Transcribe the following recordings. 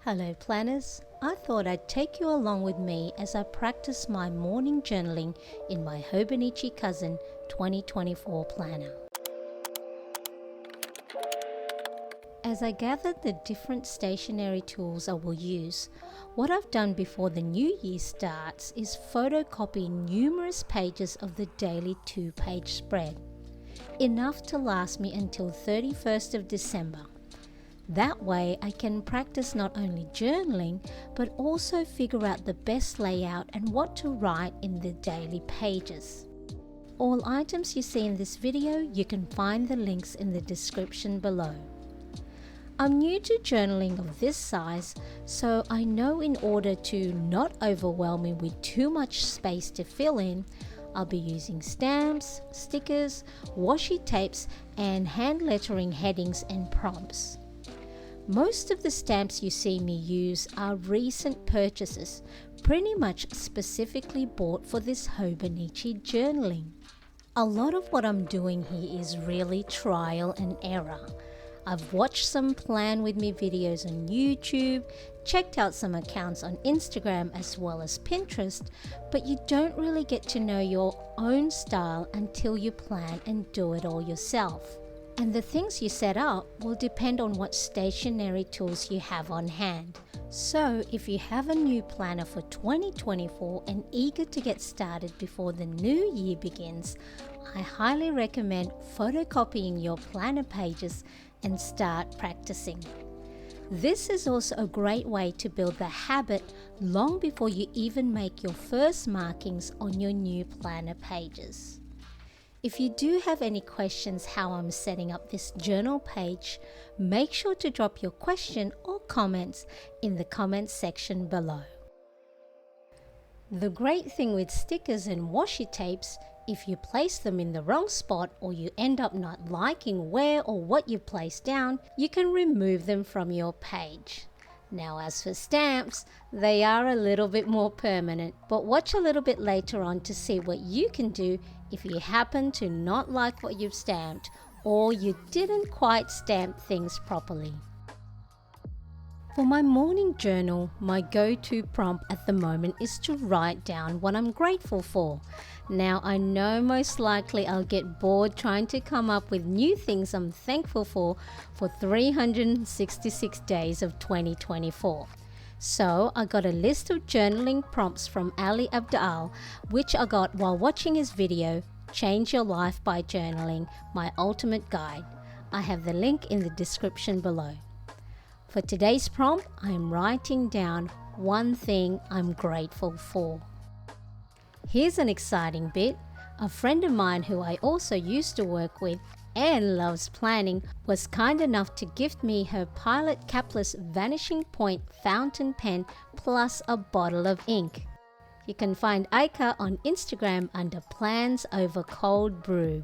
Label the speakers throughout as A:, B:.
A: Hello planners, I thought I'd take you along with me as I practice my morning journaling in my Hobonichi Cousin 2024 planner. As I gathered the different stationery tools I will use, what I've done before the new year starts is photocopy numerous pages of the daily 2-page spread, enough to last me until 31st of December. That way I can practice not only journaling but also figure out the best layout and what to write in the daily pages. All items you see in this video, you can find the links in the description below. I'm new to journaling of this size, so I know in order to not overwhelm me with too much space to fill in, I'll be using stamps, stickers, washi tapes and hand lettering headings and prompts. Most of the stamps you see me use are recent purchases, pretty much specifically bought for this Hobonichi journaling. A lot of what I'm doing here is really trial and error. I've watched some plan with me videos on YouTube, checked out some accounts on Instagram as well as Pinterest, but you don't really get to know your own style until you plan and do it all yourself. And the things you set up will depend on what stationery tools you have on hand. So if you have a new planner for 2024 and eager to get started before the new year begins, I highly recommend photocopying your planner pages and start practicing. This is also a great way to build the habit long before you even make your first markings on your new planner pages. If you do have any questions how I'm setting up this journal page, make sure to drop your question or comments in the comments section below. The great thing with stickers and washi tapes, if you place them in the wrong spot or you end up not liking where or what you placed down, you can remove them from your page. Now as for stamps, they are a little bit more permanent, but watch a little bit later on to see what you can do if you happen to not like what you've stamped or you didn't quite stamp things properly. For my morning journal, my go-to prompt at the moment is to write down what I'm grateful for. Now I know most likely I'll get bored trying to come up with new things I'm thankful for 366 days of 2024. So I got a list of journaling prompts from Ali Abdaal, which I got while watching his video, Change Your Life by Journaling, my ultimate guide. I have the link in the description below. For today's prompt, I am writing down one thing I'm grateful for. Here's an exciting bit. A friend of mine who I also used to work with and loves planning was kind enough to gift me her Pilot Capless Vanishing Point fountain pen plus a bottle of ink. You can find Aika on Instagram under Plans Over Cold Brew.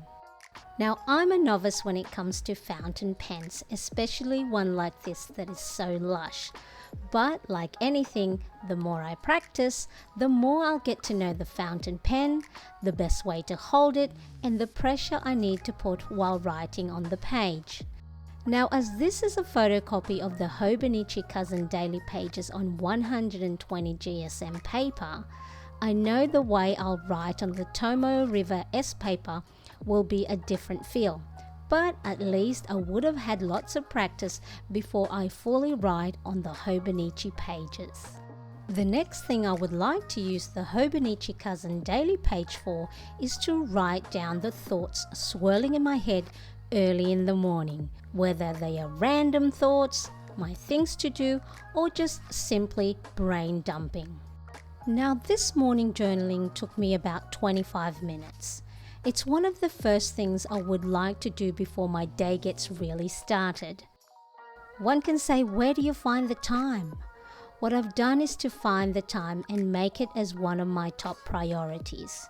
A: Now I'm a novice when it comes to fountain pens, especially one like this that is so lush. But like anything, the more I practice, the more I'll get to know the fountain pen, the best way to hold it, and the pressure I need to put while writing on the page. Now as this is a photocopy of the Hobonichi Cousin daily pages on 120 GSM paper, I know the way I'll write on the Tomoe River S paper will be a different feel. But at least I would have had lots of practice before I fully write on the Hobonichi pages. The next thing I would like to use the Hobonichi Cousin daily page for is to write down the thoughts swirling in my head early in the morning, whether they are random thoughts, my things to do, or just simply brain dumping. Now this morning journaling took me about 25 minutes. It's one of the first things I would like to do before my day gets really started. One can say, where do you find the time? What I've done is to find the time and make it as one of my top priorities.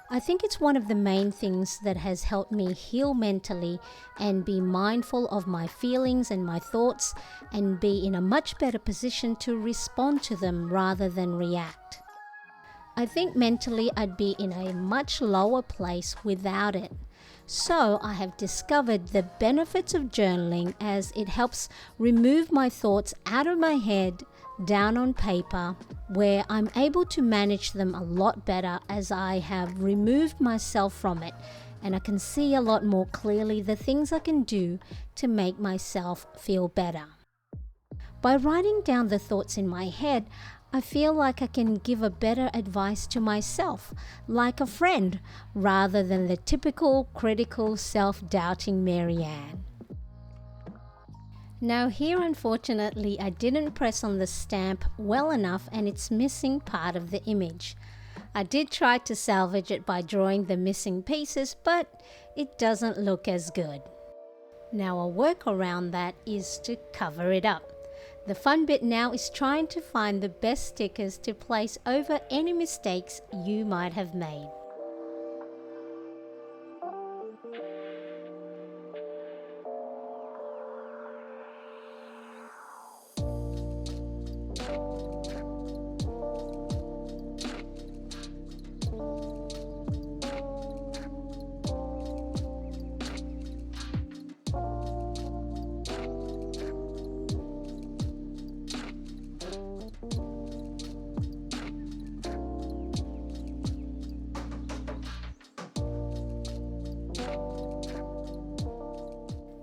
A: I think it's one of the main things that has helped me heal mentally and be mindful of my feelings and my thoughts and be in a much better position to respond to them rather than react. I think mentally I'd be in a much lower place without it. So I have discovered the benefits of journaling as it helps remove my thoughts out of my head down on paper, where I'm able to manage them a lot better as I have removed myself from it, and I can see a lot more clearly the things I can do to make myself feel better. By writing down the thoughts in my head, I feel like I can give a better advice to myself, like a friend, rather than the typical critical, self-doubting Marianne. Now here, unfortunately, I didn't press on the stamp well enough and it's missing part of the image. I did try to salvage it by drawing the missing pieces, but it doesn't look as good. Now a workaround that is to cover it up. The fun bit now is trying to find the best stickers to place over any mistakes you might have made.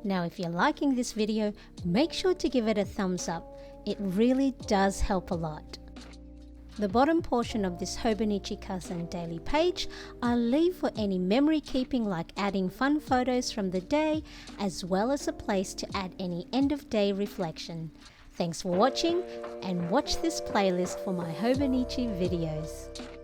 A: Now if you're liking this video, make sure to give it a thumbs up. It really does help a lot. The bottom portion of this Hobonichi Cousin daily page I'll leave for any memory keeping, like adding fun photos from the day, as well as a place to add any end of day reflection. Thanks for watching, and watch this playlist for my Hobonichi videos.